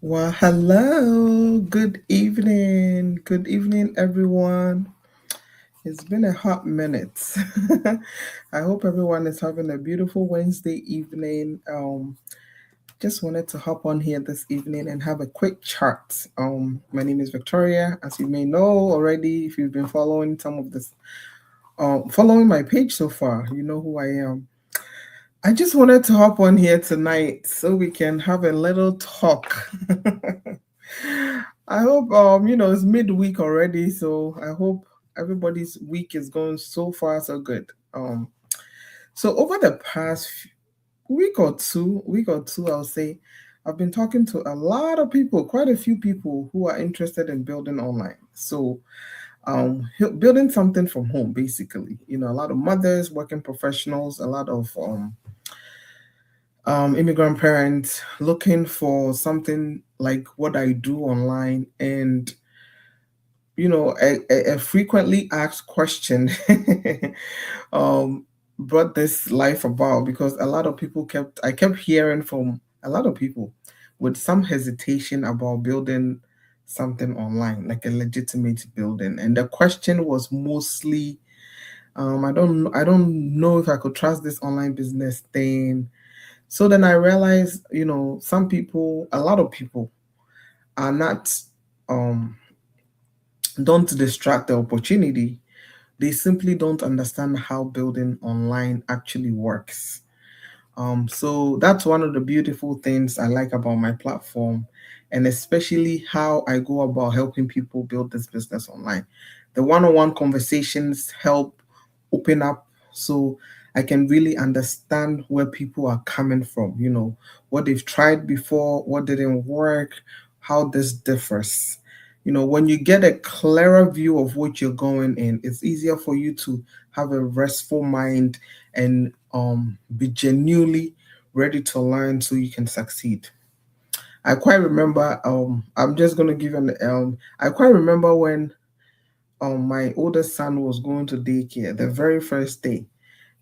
Well, hello. Good evening. Good evening, everyone. It's been a hot minute. I hope everyone is having a beautiful Wednesday evening. Just wanted to hop on here this evening and have a quick chat. My name is Victoria, as you may know already. If you've been following some of this, following my page so far, you know who I am. I just wanted to hop on here tonight so we can have a little talk. I hope it's midweek already, so I hope everybody's week is going so far so good. So over the past week or two, I'll say, I've been talking to a lot of people, quite a few people who are interested in building online. So building something from home, basically. A lot of mothers, working professionals, a lot of immigrant parents looking for something like what I do online. And a frequently asked question um, brought this life about, because a lot of people I kept hearing from a lot of people with some hesitation about building something online, like a legitimate building. And the question was mostly, I don't know if I could trust this online business thing. So then I realized, some people, a lot of people are not, um, don't distract the opportunity. They simply don't understand how building online actually works. So that's one of the beautiful things I like about my platform, and especially how I go about helping people build this business online. The one on one conversations help open up, so I can really understand where people are coming from, what they've tried before, what didn't work, how this differs. When you get a clearer view of what you're going in, it's easier for you to have a restful mind and be genuinely ready to learn so you can succeed. I quite remember. I'm just gonna give an. I quite remember when my oldest son was going to daycare the very first day.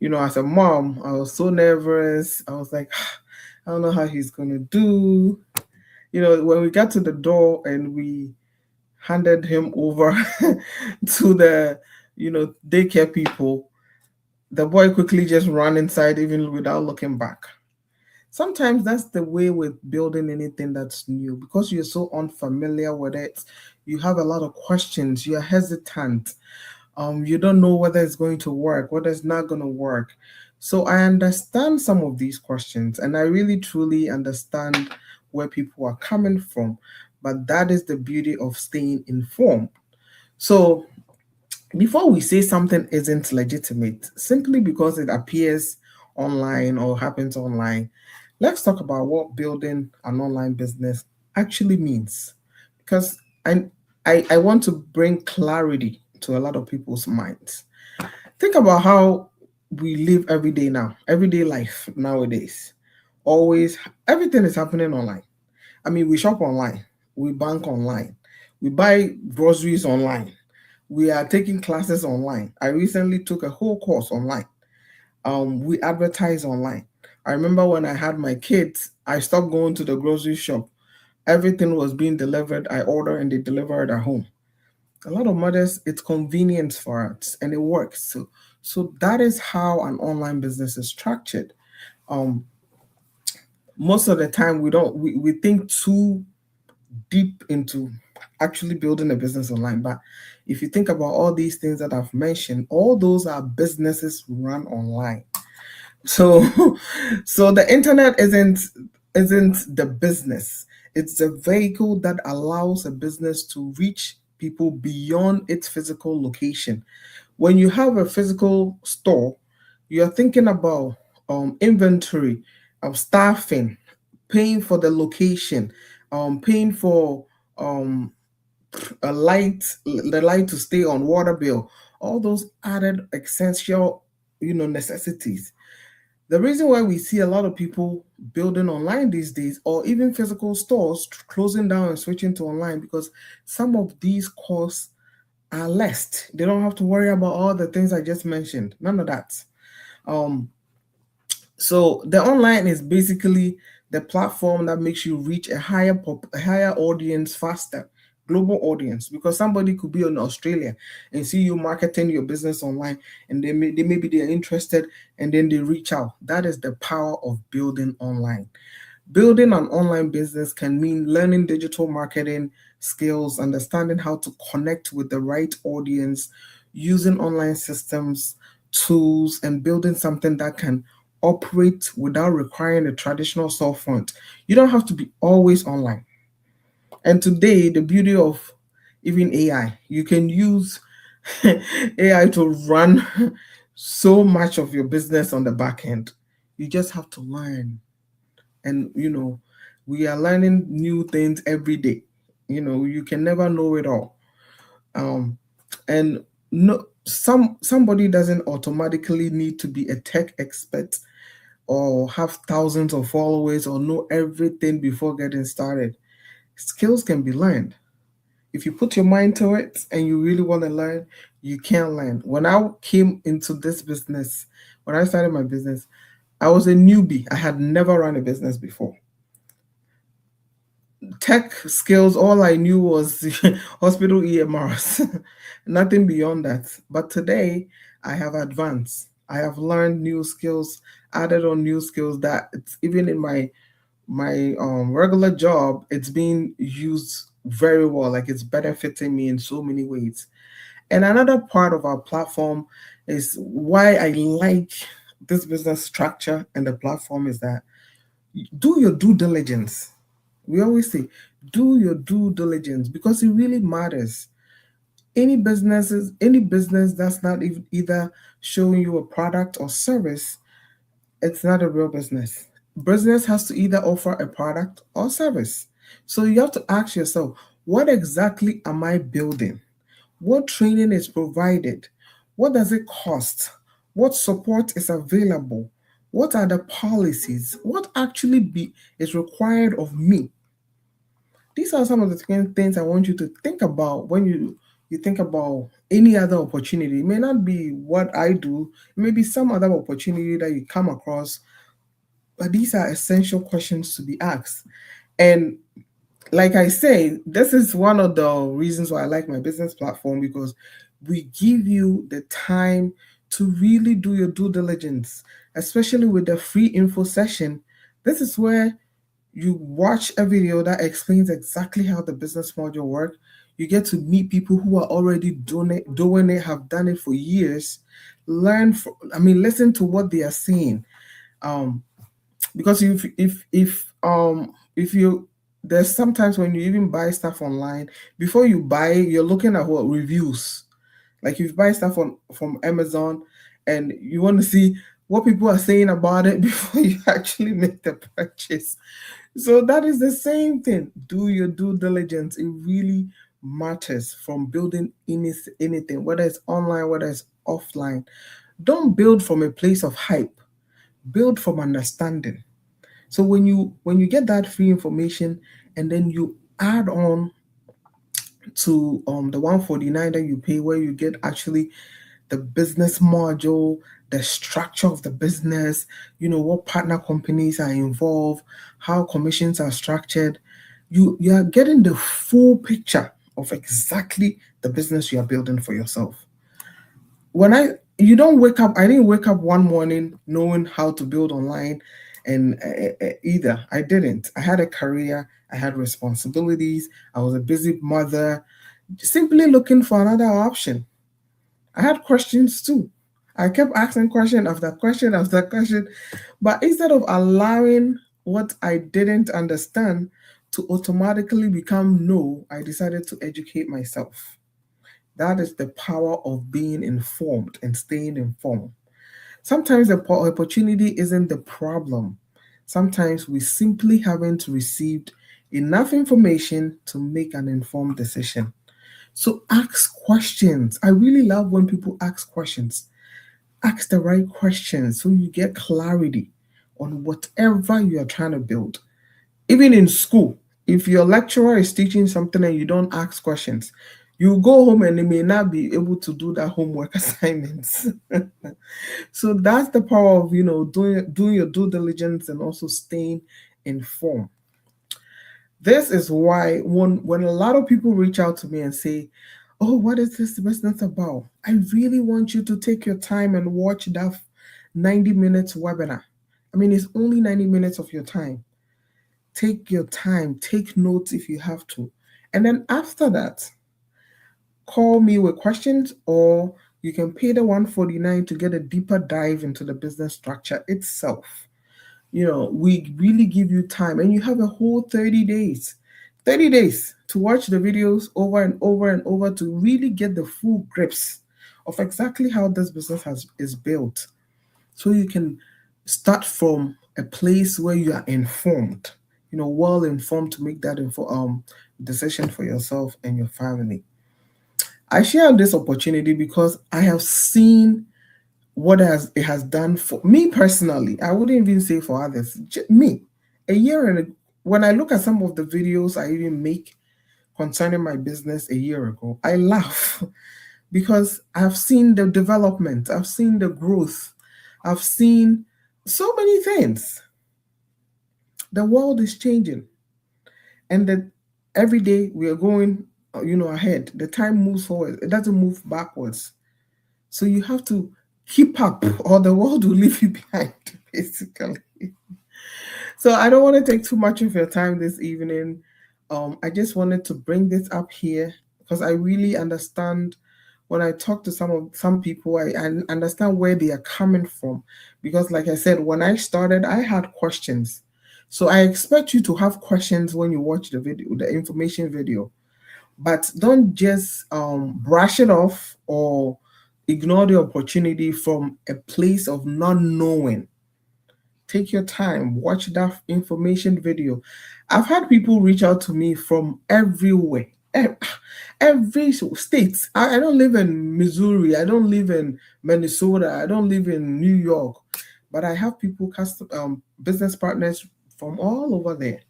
As a mom, I was so nervous. I was like, I don't know how he's gonna do. When we got to the door and we handed him over to the daycare people, the boy quickly just ran inside even without looking back. Sometimes that's the way with building anything that's new, because you're so unfamiliar with it. You have a lot of questions, you're hesitant. You don't know whether it's going to work, whether it's not going to work. So I understand some of these questions, and I really truly understand where people are coming from. But that is the beauty of staying informed. So before we say something isn't legitimate simply because it appears online or happens online, let's talk about what building an online business actually means. Because I want to bring clarity to a lot of people's minds. Think about how we live every day now, everyday life nowadays. Always, everything is happening online. I mean, we shop online, we bank online, we buy groceries online, we are taking classes online. I recently took a whole course online. We advertise online. I remember when I had my kids, I stopped going to the grocery shop. Everything was being delivered. I order and they deliver it at home. A lot of mothers, it's convenience for us and it works. So that is how an online business is structured. Um, Most of the time we think too deep into actually building a business online. But if you think about all these things that I've mentioned, all those are businesses run online. So so the internet isn't the business. It's the vehicle that allows a business to reach people beyond its physical location. When you have a physical store, you're thinking about inventory, staffing, paying for the location, paying for um, the light to stay on, water bill, all those added essential, necessities. The reason why we see a lot of people building online these days, or even physical stores closing down and switching to online, because some of these costs are less. They don't have to worry about all the things I just mentioned. None of that. Um, so the online is basically the platform that makes you reach a higher audience faster, global audience, because somebody could be in Australia and see you marketing your business online, and they maybe they're interested, and then they reach out. That is the power of building online. Building an online business can mean learning digital marketing skills, understanding how to connect with the right audience, using online systems, tools, and building something that can operate without requiring a traditional storefront. You don't have to be always online. And today, the beauty of even AI, you can use AI to run so much of your business on the back end. You just have to learn. And we are learning new things every day. You can never know it all. um and no, somebody doesn't automatically need to be a tech expert or have thousands of followers or know everything before getting started. Skills can be learned. If you put your mind to it and you really want to learn, you can learn. When I came into this business, when I started my business, I was a newbie. I had never run a business before. Tech skills, all I knew was hospital EMRs, nothing beyond that. But today, I have advanced. I have learned new skills, added on new skills that it's even in my regular job, it's being used very well. Like it's benefiting me in so many ways. And another part of our platform is why I like this business structure and the platform is that do your due diligence. We always say, do your due diligence because it really matters. Any business that's not either showing you a product or service, it's not a real business. Business has to either offer a product or service. So you have to ask yourself, what exactly am I building? What training is provided? What does it cost? What support is available? What are the policies? What actually is required of me? These are some of the things I want you to think about when you think about any other opportunity. It may not be what I do, it may be some other opportunity that you come across, but these are essential questions to be asked. And like I say, this is one of the reasons why I like my business platform because we give you the time to really do your due diligence, especially with the free info session. This is where you watch a video that explains exactly how the business module works. You get to meet people who are already doing it, have done it for years. Listen to what they are saying. Um, because if you there's sometimes when you even buy stuff online, before you buy it, you're looking at what reviews. Like if you buy stuff from Amazon and you want to see what people are saying about it before you actually make the purchase. So that is the same thing. Do your due diligence. It really matters from building anything, whether it's online, whether it's offline. Don't build from a place of hype. Build from understanding. So when you get that free information and then you add on to the 149 that you pay, where you get actually the business module, the structure of the business, what partner companies are involved, how commissions are structured. You are getting the full picture of exactly the business you are building for yourself. When I you don't wake up I didn't wake up one morning knowing how to build online, and either I didn't. I had a career, I had responsibilities, I was a busy mother, simply looking for another option. I had questions too. I kept asking question after question after question, but instead of allowing what I didn't understand to automatically become no, I decided to educate myself. That is the power of being informed and staying informed. Sometimes the opportunity isn't the problem. Sometimes we simply haven't received enough information to make an informed decision. So ask questions. I really love when people ask questions. Ask the right questions so you get clarity on whatever you are trying to build. Even in school, if your lecturer is teaching something and you don't ask questions, you go home and they may not be able to do that homework assignments. So that's the power of doing your due diligence and also staying inform. This is why when a lot of people reach out to me and say, "Oh, what is this business about?" I really want you to take your time and watch that 90 minutes webinar. I mean, it's only 90 minutes of your time. Take your time, take notes if you have to. And then after that, call me with questions, or you can pay the 149 to get a deeper dive into the business structure itself. We really give you time, and you have a whole 30 days. 30 days to watch the videos over and over and over to really get the full grips of exactly how this business is built. So you can start from a place where you are informed, well informed to make that decision for yourself and your family. I share this opportunity because I have seen what it has done for me personally. I wouldn't even say for others. Me, a year and when I look at some of the videos I even make concerning my business a year ago, I laugh because I've seen the development, I've seen the growth, I've seen so many things. The world is changing, and that every day we are going, ahead. The time moves forward; it doesn't move backwards. So you have to keep up, or the world will leave you behind, basically. So I don't want to take too much of your time this evening. I just wanted to bring this up here because I really understand when I talk to some people, I understand where they are coming from. Because, like I said, when I started, I had questions. So I expect you to have questions when you watch the video, the information video. But don't just brush it off or ignore the opportunity from a place of not knowing. Take your time, watch that information video. I've had people reach out to me from everywhere, every state. I don't live in Missouri, I don't live in Minnesota, I don't live in New York, but I have people, business partners from all over there.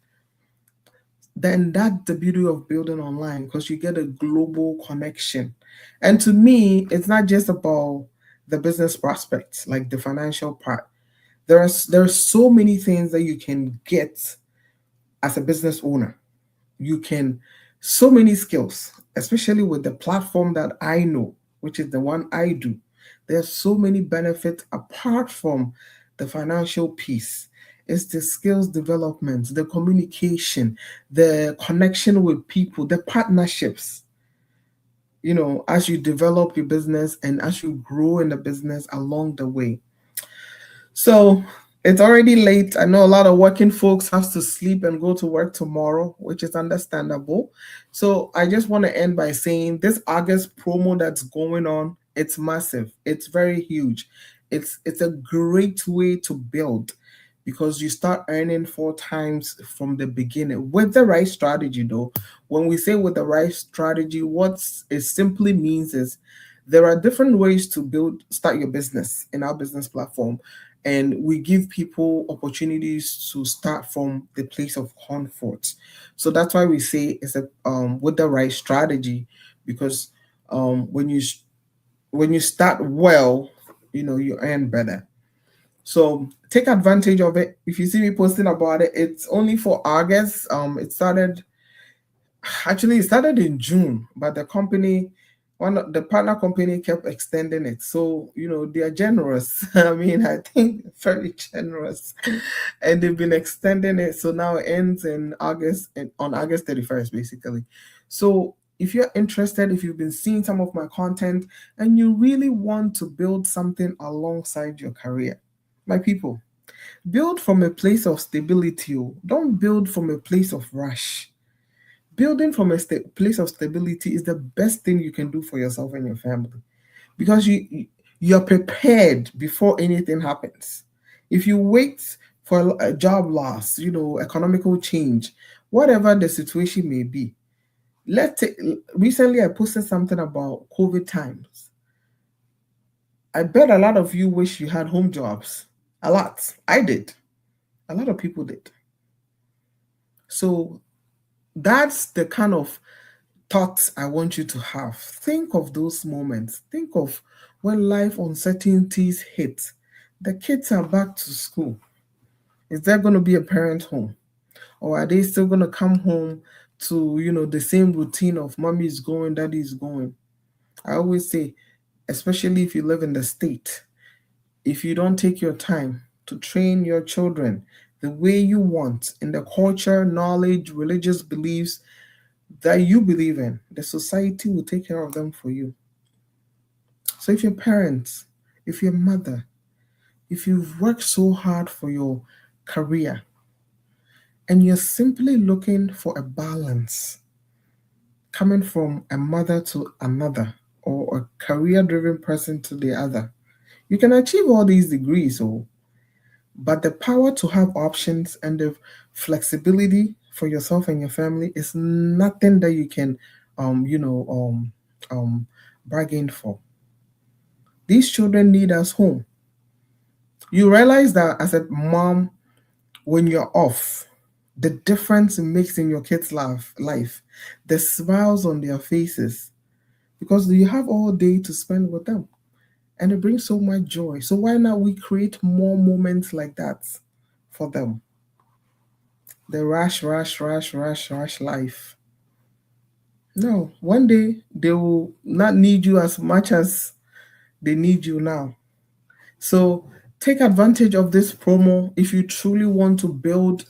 Then that's the beauty of building online, because you get a global connection. And to me, it's not just about the business prospects, like the financial part. There are so many things that you can get as a business owner. You can so many skills, especially with the platform that I know, which is the one I do. There's so many benefits apart from the financial piece. It's the skills development, the communication, the connection with people, the partnerships. As you develop your business and as you grow in the business along the way. So it's already late. I know a lot of working folks have to sleep and go to work tomorrow, which is understandable. So I just want to end by saying this August promo that's going on, it's massive. It's very huge. It's a great way to build, because you start earning 4 times from the beginning with the right strategy. Though when we say with the right strategy, what it simply means is there are different ways to start your business in our business platform, and we give people opportunities to start from the place of comfort. So that's why we say it's with the right strategy, because when you start well, you earn better. So take advantage of it. If you see me posting about it, it's only for August. It started in June, but the partner company kept extending it. So, they are generous. I mean, I think very generous. And they've been extending it. So now it ends in August, on August 31st, basically. So if you're interested, if you've been seeing some of my content and you really want to build something alongside your career, my people, build from a place of stability. Don't build from a place of rush. Building from a place of stability is the best thing you can do for yourself and your family, because you're prepared before anything happens. If you wait for a job loss, economical change, whatever the situation may be. Recently I posted something about COVID times. I bet a lot of you wish you had home jobs. A lot. I did. A lot of people did. So that's the kind of thoughts I want you to have. Think of those moments. Think of when life uncertainties hit. The kids are back to school. Is there going to be a parent home? Or are they still going to come home to, the same routine of mommy is going, daddy is going? I always say, especially if you live in the state, if you don't take your time to train your children the way you want in the culture, knowledge, religious beliefs that you believe in, the society will take care of them for you. So if your parents, if your mother, if you've worked so hard for your career and you're simply looking for a balance coming from a mother to another or a career driven person to the other, you can achieve all these degrees. But the power to have options and the flexibility for yourself and your family is nothing that you can, um, you know, um, um, bargain for. These children need us home. You realize that as a mom, when you're off, the difference it makes in your kids' life, the smiles on their faces, because you have all day to spend with them, and it brings so much joy. So why not we create more moments like that for them? The rush, rush, rush, rush, rush life. No, one day they will not need you as much as they need you now. So take advantage of this promo if you truly want to build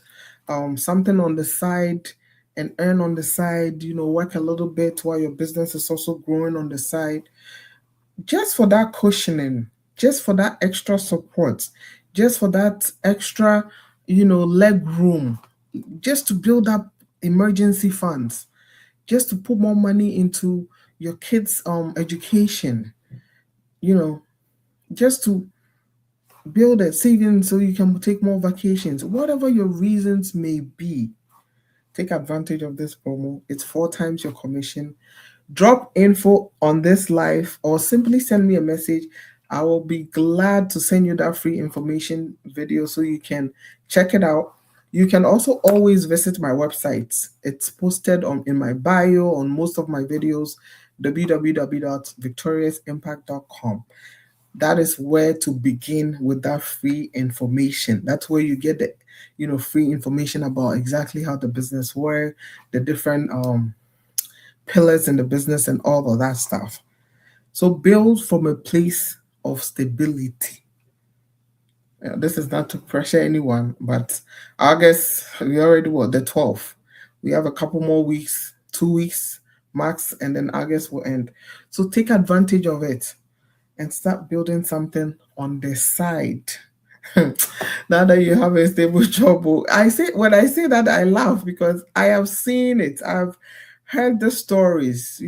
something on the side and earn on the side, work a little bit while your business is also growing on the side. Just for that cushioning, just for that extra support, just for that extra, leg room, just to build up emergency funds, just to put more money into your kids' education, you know, just to build a savings so you can take more vacations. Whatever your reasons may be, take advantage of this promo. It's 4 times your commission. Drop info on this live or simply send me a message. I will be glad to send you that free information video so you can check it out. You can also always visit my website. It's posted in my bio on most of my videos, www.victoriousimpact.com. That is where to begin with that free information. That's where you get the free information about exactly how the business works, the different pillars in the business and all of that stuff. So build from a place of stability. This is not to pressure anyone, but August, we already the 12th. We have a couple more weeks, 2 weeks max, and then August will end. So take advantage of it and start building something on the side. Now that you have a stable job, when I say that I laugh because I have seen it. I've heard the stories.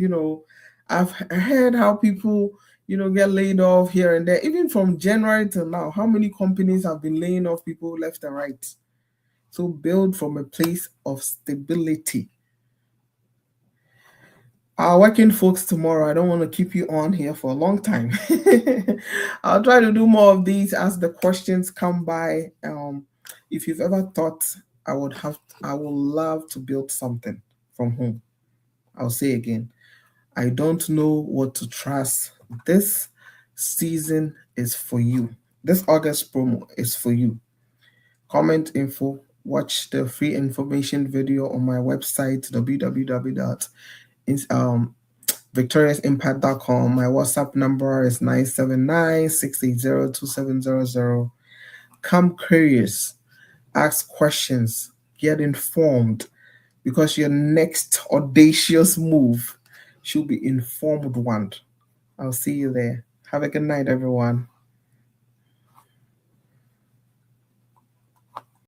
I've heard how people get laid off here and there. Even from January till now, how many companies have been laying off people left and right? So build from a place of stability. Our working folks tomorrow. I don't want to keep you on here for a long time. I'll try to do more of these as the questions come by. If you've ever thought I would love to build something from home, I'll say again, I don't know what to trust. This season is for you. This August promo is for you. Comment info. Watch the free information video on my website, www.victoriousimpact.com. My WhatsApp number is 979-680-2700. Come curious, ask questions, get informed, because your next audacious move should be informed one. I'll see you there. Have a good night, everyone.